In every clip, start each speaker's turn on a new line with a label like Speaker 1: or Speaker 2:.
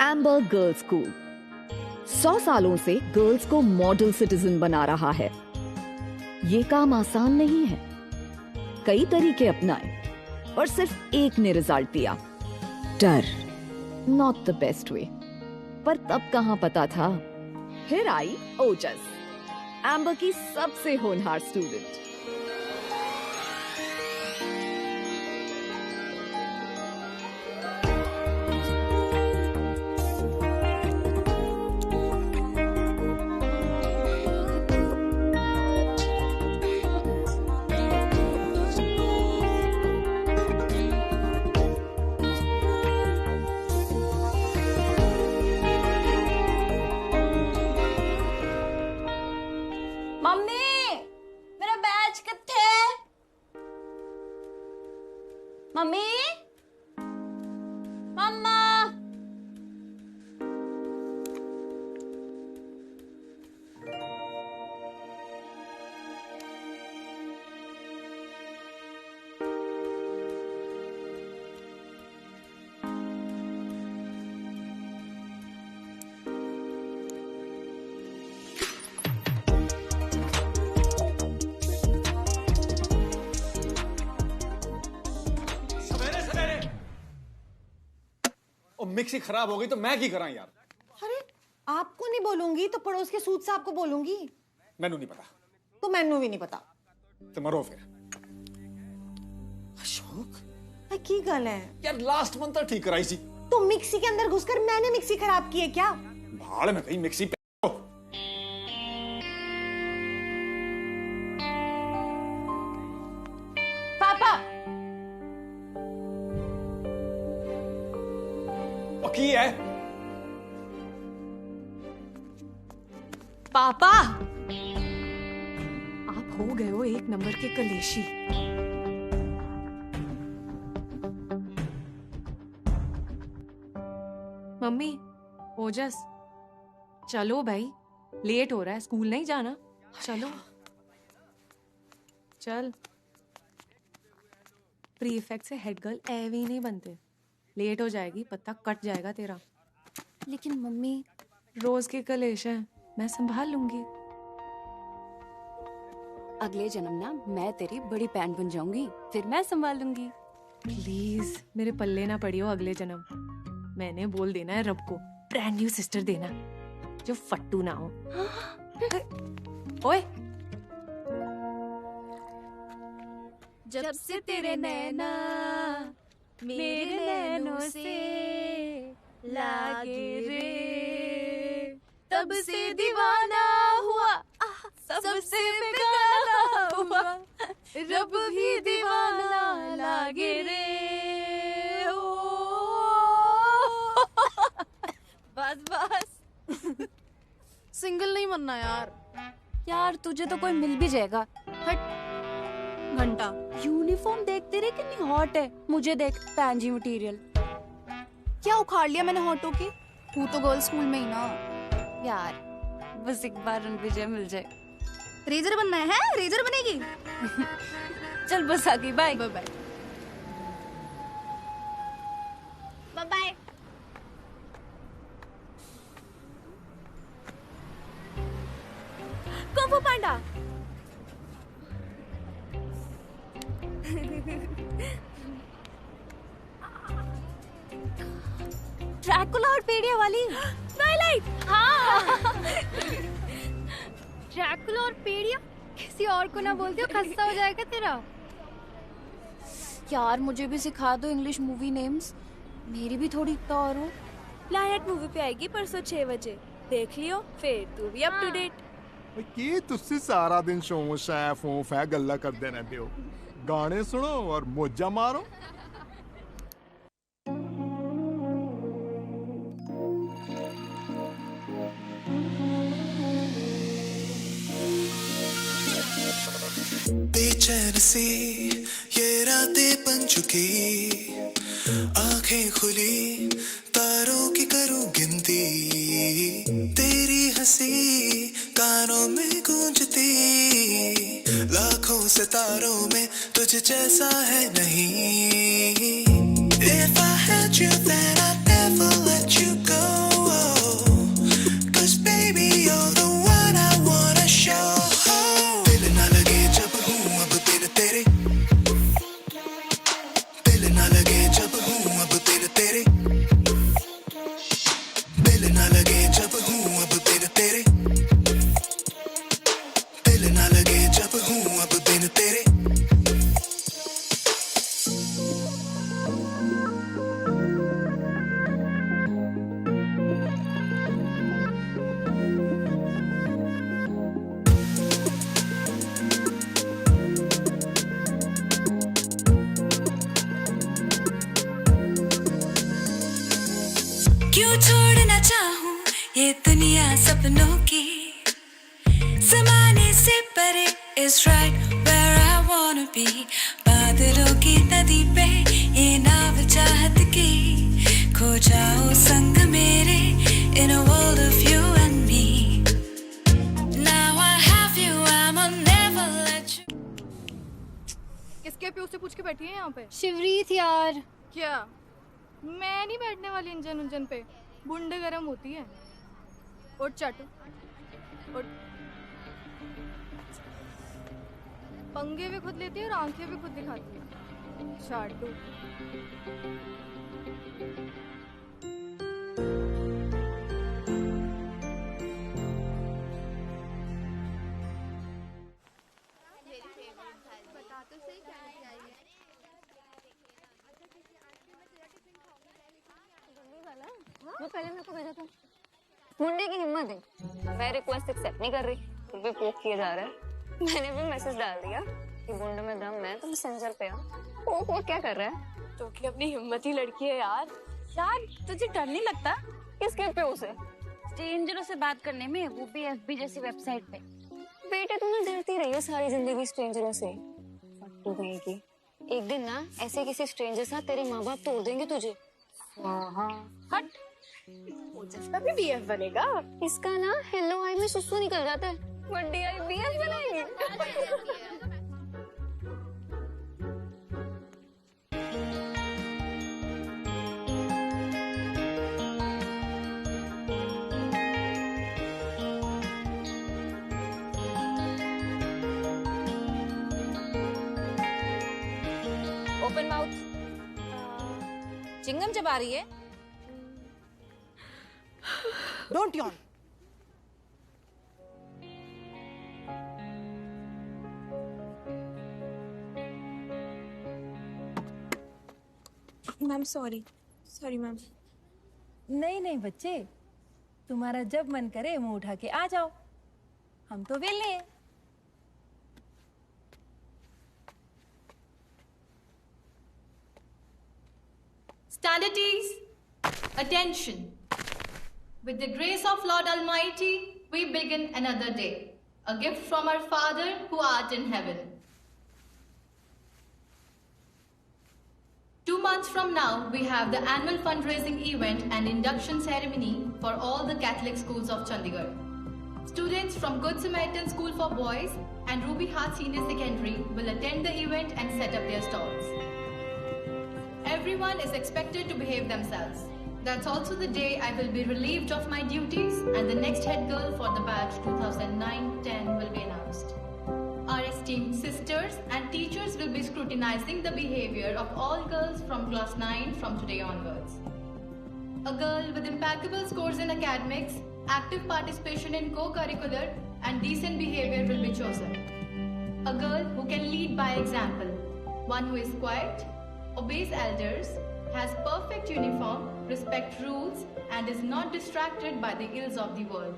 Speaker 1: Amber girls school 100 सालों से girls को मॉडल सिटीजन बना रहा है। ये काम आसान नहीं है, कई तरीके अपनाए और सिर्फ एक ने रिजल्ट दिया, डर। नॉट द बेस्ट वे, पर तब कहां पता था। फिर आई ओजस, एम्बर की सबसे होनहार स्टूडेंट।
Speaker 2: मम्मी, मम्मा।
Speaker 3: मिक्सी खराब हो गई तो मैं की करा यार।
Speaker 4: अरे आपको नहीं बोलूंगी तो पड़ोस के सूद साहब को बोलूंगी।
Speaker 3: मैनू नहीं पता
Speaker 4: तो मैनू भी नहीं पता।
Speaker 3: तो मरो फिर। अशोक
Speaker 4: की गल है
Speaker 3: यार, लास्ट मंथ ठीक कराई सी।
Speaker 4: तो मिक्सी के अंदर घुसकर मैंने मिक्सी खराब की है क्या?
Speaker 3: भाड़ में कहीं मिक्सी
Speaker 4: पापा
Speaker 3: की है।
Speaker 4: पापा आप हो गए हो एक नंबर के कलेशी।
Speaker 5: मम्मी, ओजस, चलो भाई, लेट हो रहा है, स्कूल नहीं जाना। चलो चल। प्रीफेक्ट से हेड गर्ल एवी नहीं बनते, लेट हो जाएगी, पत्ता कट जाएगा तेरा।
Speaker 2: लेकिन मम्मी,
Speaker 5: रोज के कलेश हैं, मैं संभाल लूंगी।
Speaker 2: अगले जन्म ना मैं तेरी बड़ी बहन बन जाऊंगी, फिर मैं संभाल लूंगी।
Speaker 5: प्लीज मेरे पल्ले ना पड़ी हो अगले जन्म। मैंने बोल देना है रब को, ब्रांड न्यू सिस्टर देना जो फट्टू ना हो। ओए,
Speaker 2: जब से तेरे नैना मेरे नैनों से लागे रे, तब से दीवाना हुआ, सबसे बेगाना हुआ, रब भी दीवाना लागे रे। बस बस।
Speaker 6: सिंगल नहीं बनना यार।
Speaker 2: यार तुझे तो कोई मिल भी जाएगा।
Speaker 6: हट घंटा।
Speaker 2: यूनिफॉर्म देखते रहे कितनी हॉट है। मुझे देख, पैंजी मटेरियल।
Speaker 6: क्या उखाड़ लिया मैंने हॉटो की? हूँ तो गर्ल्स स्कूल में ही ना
Speaker 2: यार बस एक बार रणविजय मिल जाए।
Speaker 6: रेजर बनना है? रेजर बनेगी?
Speaker 2: चल बस आ गई, bye
Speaker 6: bye bye bye bye.
Speaker 2: Kung fu panda. Dracula और पेड़िया वाली ट्वाइलाइट। हाँ।
Speaker 6: ड्रैकुला और पेड़िया? किसी और को ना बोलते हो, खस्ता हो जाएगा तेरा।
Speaker 2: यार मुझे भी सिखा दो इंग्लिश मूवी नेम्स, मेरी भी थोड़ी तो और हो।
Speaker 7: प्लैनेट मूवी पे आएगी परसों 6 बजे, देख लियो, फिर तू भी अप टू डेट।
Speaker 8: की तुसी सारा दिन शो शैफ फूफ है गल्ला करते रहते हो, गाने सुनो और मौजा मारो।
Speaker 9: बेचैन सी ये रातें बन चुकी, आंखें खुली तारों की करूं गिनती, तेरी हंसी कानों में गूंजती, लाखों सितारों में तुझ जैसा है नहीं। If I had you then I'd never let you go. छोड़ना चाहूं ये दुनिया सपनों की ज़माने से परे is right where I wanna be बादलों की नदी पे ये नाव चाहत की खो जाओ संग मेरे in a world of you and me now I have you I'ma never let you
Speaker 6: किसके पे उससे पूछ के बैठी है यहाँ पे?
Speaker 4: शिवरीत यार।
Speaker 6: क्या? मैं नहीं बैठने वाली इंजन उंजन पे, बुंडे गरम होती है। और चाटू और पंगे भी खुद लेती है और आंखें भी खुद दिखाती है। चाटू
Speaker 10: वो पहले मेरे को भेजा था। मुंडे की हिम्मत है, मैं रिक्वेस्ट एक्सेप्ट नहीं कर रही, फिर भी पोक किया जा रहा है। मैंने भी मैसेज डाल दिया कि मुंडे में दम है तो मैसेंजर पे आ। वो क्या कर रहा है?
Speaker 2: तो कि अपनी हिम्मती लड़की है यार। यार तुझे डर नहीं लगता?
Speaker 10: किसके पे उसे?
Speaker 2: स्ट्रेंजरों से बात करने में, वो भी एफबी जैसी वेबसाइट पे।
Speaker 10: बेटे तुम डरती रही हो सारी जिंदगी स्ट्रेंजरों से। फट्टू कहेगी। एक दिन ना ऐसे किसी स्ट्रेंजर साथ तेरे माँ बाप तोड़ देंगे तुझे।
Speaker 2: हट, वो जिसका भी बीएफ बनेगा।
Speaker 10: इसका ना हेलो हाई में सुसु निकल जाता है, बड्डी आई बीएफ बनाएगी।
Speaker 2: Open mouth. चिंगम चबा रही है।
Speaker 4: Don't yawn.
Speaker 5: Ma'am sorry ma'am.
Speaker 11: नहीं नहीं बच्चे, तुम्हारा जब मन करे मुंह उठा के आ जाओ, हम तो वेले हैं।
Speaker 12: Standardies, attention. With the grace of Lord Almighty, we begin another day. A gift from our Father who art in heaven. 2 months from now, we have the annual fundraising event and induction ceremony for all the Catholic schools of Chandigarh. Students from Good Samaritan School for Boys and Ruby Heart Senior Secondary will attend the event and set up their stalls. Everyone is expected to behave themselves. That's also the day I will be relieved of my duties and the next head girl for the batch 2009-10 will be announced. Our esteemed sisters and teachers will be scrutinizing the behavior of all girls from class 9 from today onwards. A girl with impeccable scores in academics, active participation in co-curricular and decent behavior will be chosen. A girl who can lead by example. One who is quiet, obeys elders, has perfect uniform, respects rules and is not distracted by the ills of the world.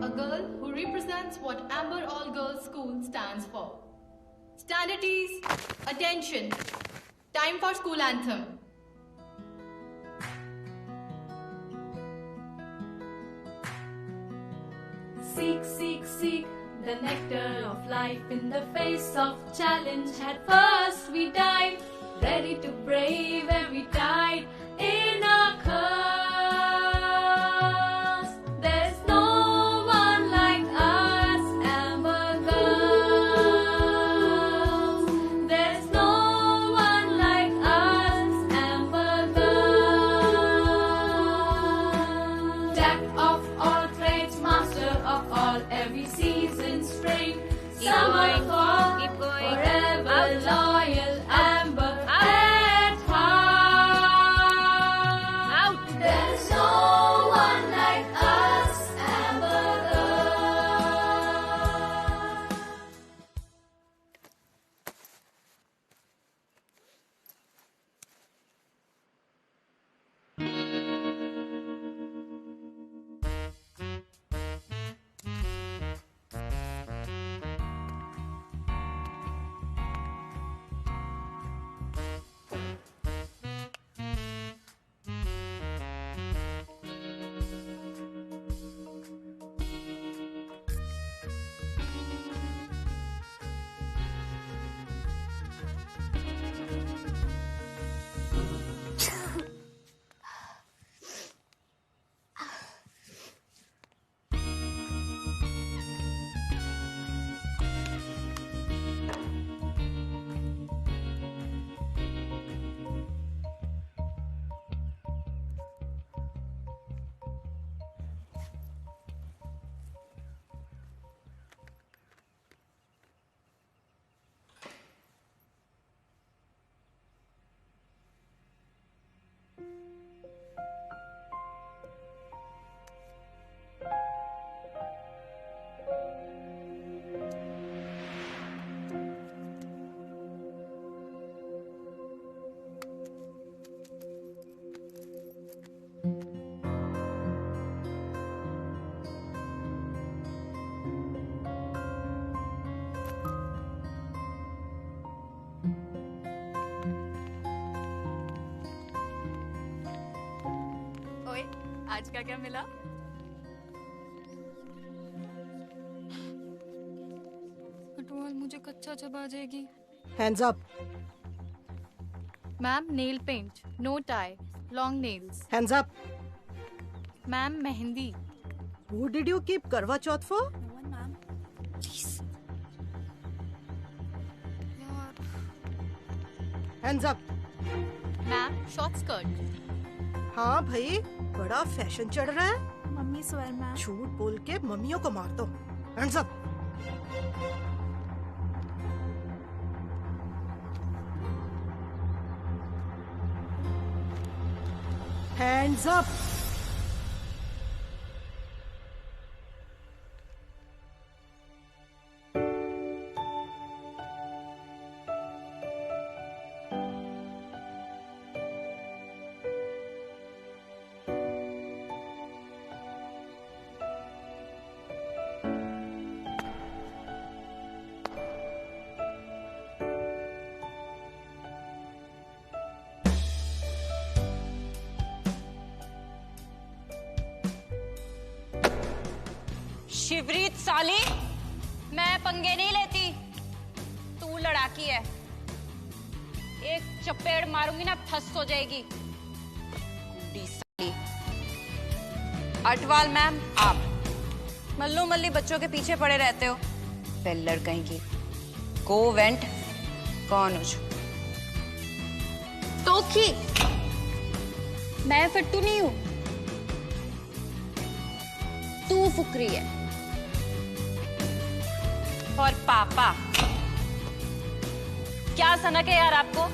Speaker 12: A girl who represents what Amber All Girls School stands for. Standardies, attention. Time for school anthem. Seek, seek, seek the nectar of life in the face of challenge. At first we dive, ready to brave every tide in our cause. There's no one like us, Amber girls. There's no one like us, Amber girls. Jack of all trades, master of all, every season, spring, summer, fall, forever loyal, Amber at heart.
Speaker 2: आज क्या क्या मिला?
Speaker 6: अटवाल मुझे कच्चा चबा जाएगी।
Speaker 4: Hands up.
Speaker 6: Ma'am nail paint, no tie, long nails.
Speaker 4: Hands up.
Speaker 6: Ma'am mehndi.
Speaker 4: Who did you keep Karva Chauth for? Hands up.
Speaker 6: Ma'am short skirt.
Speaker 4: हाँ भाई, बड़ा फैशन चढ़ रहा है।
Speaker 7: मम्मी स्वर मैम।
Speaker 4: झूठ बोल के मम्मियों को मार दो। Hands up. Hands up.
Speaker 10: शिवरीत साली, मैं पंगे नहीं लेती, तू लड़ाकी है। एक चपेड़ मारूंगी ना फंस हो जाएगी। बूढ़ी साली। अटवाल मैम, आप मल्लू मल्ली बच्चों के पीछे पड़े रहते हो। फेलर कहीं की। Go went. कौन हो जो?
Speaker 6: तोखी। मैं फट्टू नहीं हूँ, तू फुकरी है।
Speaker 10: और पापा, क्या सनक है यार आपको?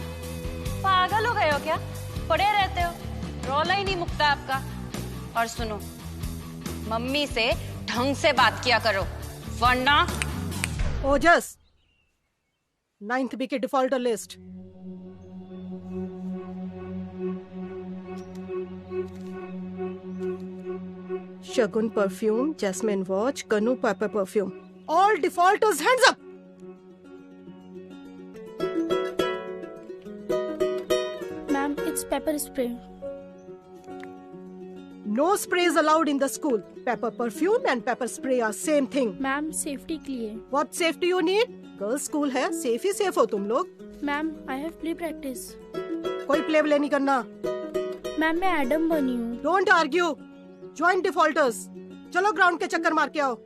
Speaker 10: पागल हो गए हो क्या? पड़े रहते हो, रौला ही नहीं मुकता आपका। और सुनो, मम्मी से ढंग से बात किया करो, वरना
Speaker 4: ओजस, 9th बी की डिफॉल्टर लिस्ट। शगुन परफ्यूम, जैस्मिन वॉच, कनू paper perfume. All defaulters, hands up!
Speaker 13: Ma'am, it's pepper spray.
Speaker 4: No sprays allowed in the school. Pepper perfume and pepper spray are same thing.
Speaker 13: Ma'am, safety के लिए.
Speaker 4: What safety you need? Girls school है, safe ही safe हो तुम लोग.
Speaker 13: Ma'am, I have play practice.
Speaker 4: कोई play नहीं करना.
Speaker 13: Ma'am, मैं एडम बनी हूँ.
Speaker 4: Don't argue. Join defaulters. चलो ग्राउंड के चक्कर मार के आओ.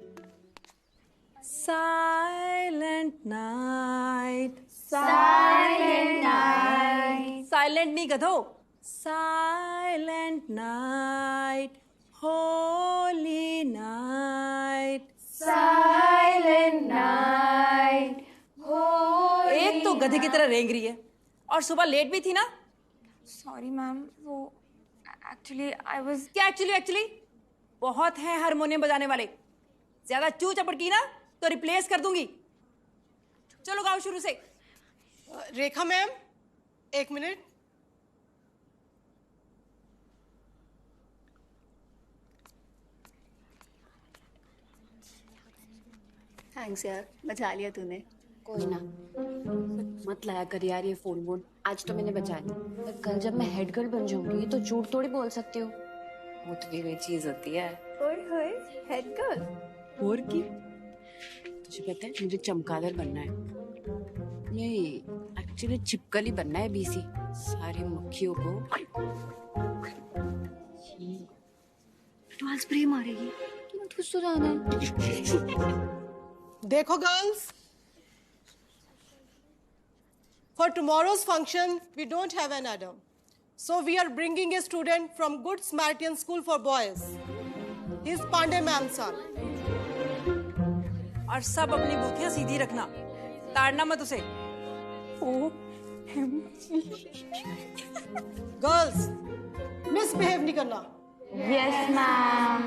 Speaker 11: Silent night.
Speaker 7: Silent night.
Speaker 11: Silent नहीं गधो. Silent night. Holy night.
Speaker 7: Silent night. Holy
Speaker 11: एक तो गधे की तरह रेंग रही है और सुबह लेट भी थी ना.
Speaker 7: Sorry मैम, वो actually I was.
Speaker 11: क्या एक्चुअली बहुत हैं हारमोनियम बजाने वाले. ज्यादा चू चपड़ की ना तो रिप्लेस कर दूंगी. चलो गाओ शुरू से.
Speaker 4: रेखा मैम, 1 मिनट.
Speaker 2: थैंक्स यार, बचा लिया तूने. कोई ना, मत लाया कर यार ये फोन वोन. आज तो मैंने बचा लिया. कल जब मैं हेड गर्ल बन जाऊंगी तो झूठ थोड़ी बोल सकती हूँ. वो तो भी चीज होती है.
Speaker 7: ओए होए, हेड गर्ल.
Speaker 2: और की तुझे पता है मुझे चमगादड़ बनना है. नहीं, एक्चुअली छिपकली बनना है. बीसी सारी मक्खियों को एडवांस स्प्रे मारेगी. तुम खुद तो जाना है.
Speaker 4: देखो girls, for tomorrow's function we don't have an Adam, so we are bringing a student from Good Samaritan School for Boys. He's Pandey ma'am son.
Speaker 11: और सब अपनी बूथियां सीधी रखना, ताड़ना मत उसे.
Speaker 4: गर्ल्स, मिसबिहेव नहीं करना.
Speaker 7: Yes ma'am.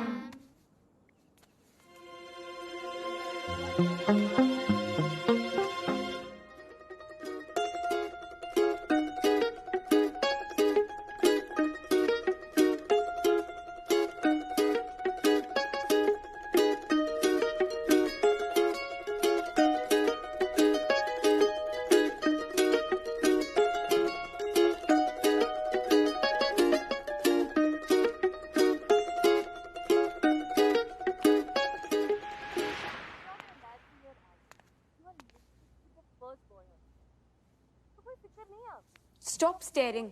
Speaker 2: Stop staring.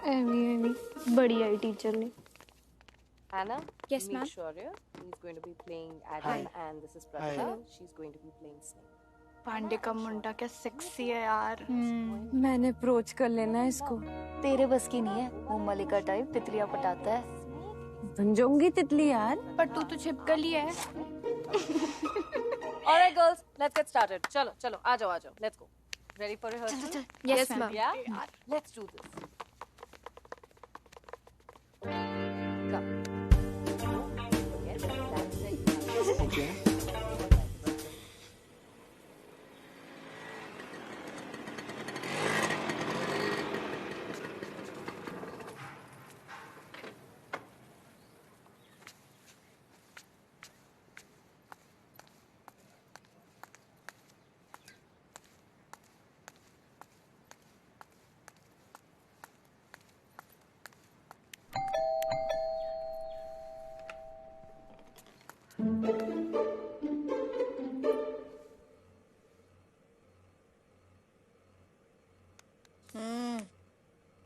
Speaker 6: एवी बड़ी आई टीचर ने।
Speaker 14: Anna,
Speaker 7: Yes,
Speaker 14: meet
Speaker 7: ma'am.
Speaker 14: Shaurya. He's going to be playing Adam, and this is Pratha. She's going to be playing Snake.
Speaker 6: Pandey का मुंडा क्या सेक्सी है यार।
Speaker 2: मैंने अप्रोच कर लेना है इसको।
Speaker 10: तेरे बस की नहीं है, वो मलिका टाइप तितलियां पटाता है।
Speaker 2: बन जाऊंगी तितली यार।
Speaker 6: पर तू तो छिपकली है।
Speaker 14: Alright, girls, let's get started. चलो, चलो, आ जाओ, let's go. Ready for rehearsal?
Speaker 6: Yes, ma'am.
Speaker 14: Yeah, let's do this. Come. Yes, that's it. Okay.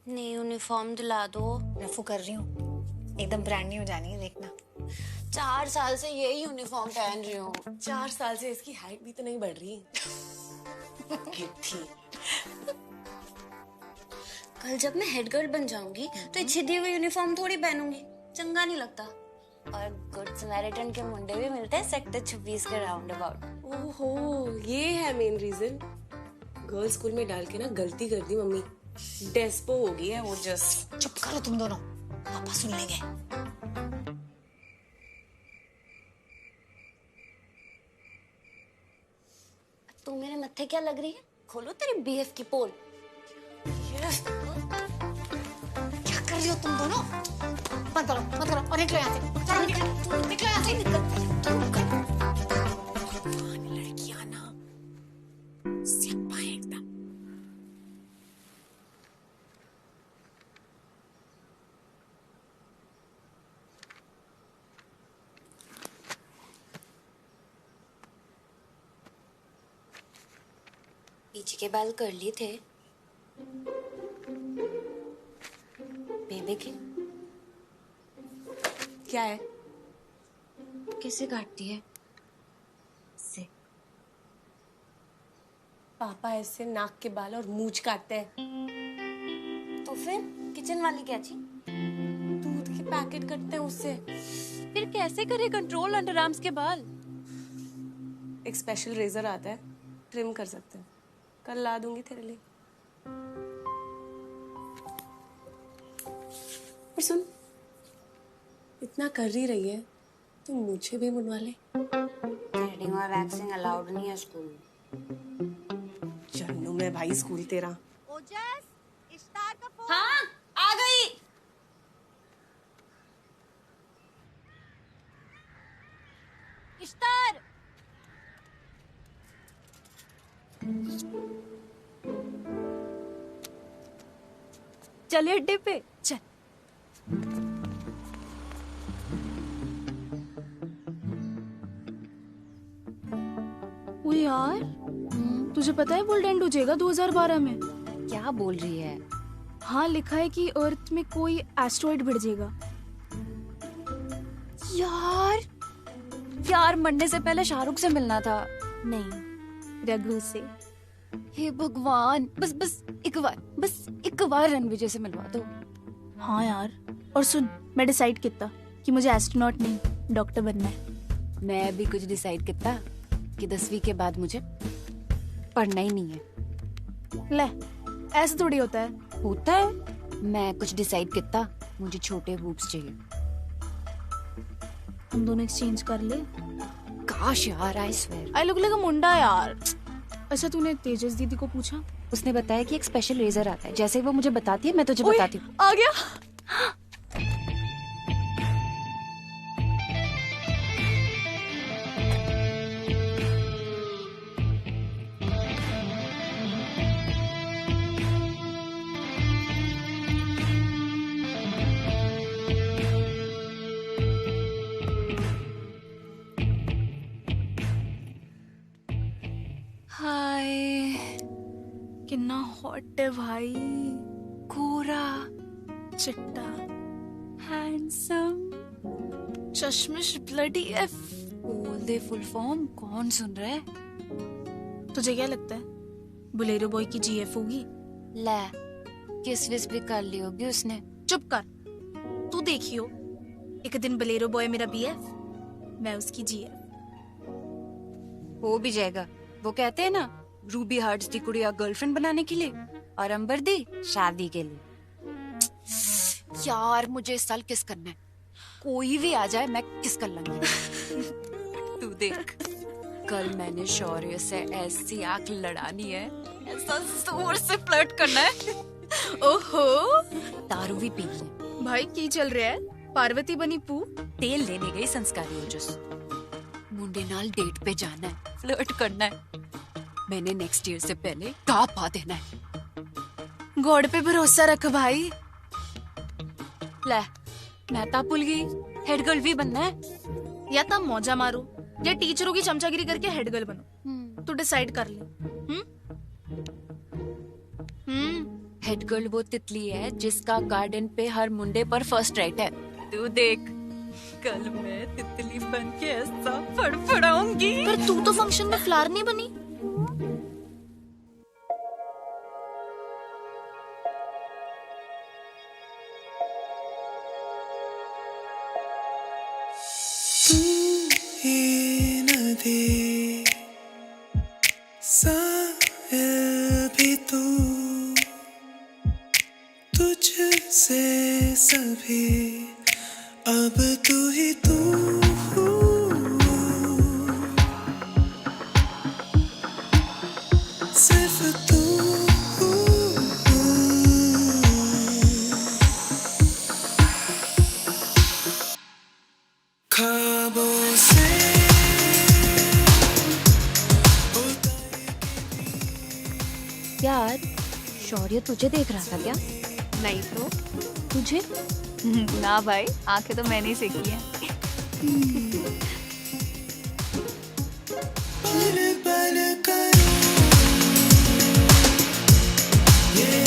Speaker 2: नई यूनिफॉर्म दिला दो।
Speaker 15: रफू कर रही हूँ, एकदम ब्रांड न्यू जानी है, देखना।
Speaker 2: 4 साल से यही यूनिफॉर्म पहन रही हूँ।
Speaker 16: 4 साल से इसकी हाइट भी तो नहीं बढ़ रही।
Speaker 2: कल जब मैं हेड गर्ल बन जाऊंगी तो ये छिदी हुई यूनिफॉर्म थोड़ी पहनूंगी, चंगा नहीं लगता। और गुड समैरिटन के मुंडे भी मिलते हैं सेक्टर 26 के राउंड अबाउट।
Speaker 16: ओहो, ये है मेन रीजन। गर्ल्स स्कूल में डाल के ना गलती कर दी मम्मी, डेस्पो हो गई है वो। जस्ट
Speaker 15: चुप करो तुम दोनों, पापा सुन लेंगे।
Speaker 2: तू मेरे मत्थे क्या लग रही है? खोलो तेरी बीएफ की पोल।
Speaker 15: क्या कर रही हो तुम दोनों? मत करो और निकलो यहाँ से। चलो निकलो यहाँ से।
Speaker 16: लड़कियां ना सियापा है एकदम।
Speaker 2: पीछे के बाल कर लिए थे, बेबे के।
Speaker 16: क्या है?
Speaker 2: कैसे काटती है? से
Speaker 16: पापा ऐसे नाक के बाल और मूंछ काटते हैं।
Speaker 2: तो फिर किचन वाली क्या थी?
Speaker 16: दूध के पैकेट कटते हैं उससे।
Speaker 2: फिर कैसे करे कंट्रोल अंडर आर्म्स के बाल?
Speaker 16: एक स्पेशल रेजर आता है, ट्रिम कर सकते हैं। कल ला दूंगी तेरे लिए। और सुन, इतना कर ही रही है तो मुझे भी मुनवा ले।
Speaker 2: थ्रेडिंग और वैक्सिंग अलाउड नहीं है स्कूल में।
Speaker 16: जन्नू में भाई स्कूल तेरा।
Speaker 15: ओजस, इश्तार का फोन।
Speaker 2: हाँ, आ गई। इश्तार।
Speaker 7: चलिए अड्डे पे चल।
Speaker 13: ओ यार, तुझे पता है वर्ल्ड एंड हो जाएगा 2012 में।
Speaker 2: क्या बोल रही है?
Speaker 13: हाँ, लिखा है कि अर्थ में कोई एस्ट्रॉइड भिड़ जाएगा।
Speaker 2: यार मरने से पहले शाहरुख से मिलना था।
Speaker 13: नहीं, रघु से।
Speaker 2: हे भगवान, बस एक बार रणविजय से मिलवा दो।
Speaker 13: हाँ यार, और सुन, मैं डिसाइड किया कि मुझे एस्ट्रोनॉट नहीं डॉक्टर बनना है।
Speaker 2: मैं भी कुछ डिसाइड किया कि 10वीं के बाद मुझे पढ़ना ही नहीं है।
Speaker 13: ले, ऐसे थोड़ी होता है।
Speaker 2: मैं कुछ डिसाइड किया, मुझे छोटे बूब्स चाहिए।
Speaker 13: हम दोनों एक्सचेंज कर ले।
Speaker 2: काश यार, I swear.
Speaker 13: I look like a मुंडा यार। अच्छा, तूने तेजस दीदी को पूछा?
Speaker 2: उसने बताया कि एक स्पेशल रेजर आता है, जैसे वो मुझे बताती है मैं तुझे बताती हूँ।
Speaker 13: आ गया। हॉट है भाई, गोरा, चिट्टा, हैंडसम, चश्मिश, ब्लडी एफ।
Speaker 2: बोल दे फुल फॉर्म, कौन सुन रहा है?
Speaker 13: तुझे क्या लगता है बुलेरो बॉय की जीएफ होगी?
Speaker 2: ले, किस विस भी कर ली होगी उसने।
Speaker 13: चुप कर, तू देखियो एक दिन बुलेरो बॉय मेरा बीएफ, मैं उसकी जीएफ।
Speaker 2: हो भी जाएगा। वो कहते हैं ना, रूबी हार्ट्स दी कुड़िया गर्लफ्रेंड बनाने के लिए और अंबर दी शादी के लिए। यार मुझे इस साल किस करना है, कोई भी आ जाए मैं किस कर लूंगी। तू देख, कल मैंने शौर्य से ऐसी आंख लड़ानी है, ऐसा जोर से फ्लर्ट करना है।
Speaker 13: ओहो,
Speaker 2: दारू भी पीनी है।
Speaker 13: भाई की चल रहा है? पार्वती बनी पू?
Speaker 2: तेल लेने गई संस्कारी ओजस। मुंडे नाल डेट पे जाना है, फ्लर्ट करना है। मैंने नेक्स्ट ईयर से पहले गा पा देना है।
Speaker 13: गॉड पे भरोसा रख भाई।
Speaker 2: ले, मैं ता भूल गई, हेड गर्ल भी बनना है।
Speaker 13: या तब मौजा मारो या टीचरों की चमचागिरी करके हेड गर्ल बनो। तू डिसाइड कर ले।
Speaker 2: हेड गर्ल वो तितली है जिसका गार्डन पे हर मुंडे पर फर्स्ट राइट है। तू देख, कल मैं तितली बन के ऐसा फड़फड़ाऊंगी।
Speaker 13: पर तू तो फंक्शन में फ्लावर नहीं बनी।
Speaker 17: नदी साहिल भी तू, तुझसे सभी अब तू ही तू। सिर्फ तू ख्वाबों से।
Speaker 2: यार, शौर्य तुझे देख रहा था क्या?
Speaker 6: नहीं तो
Speaker 2: तुझे?
Speaker 6: ना भाई, आंखें तो मैंने ही सेकी है।
Speaker 17: पल पल करूं ये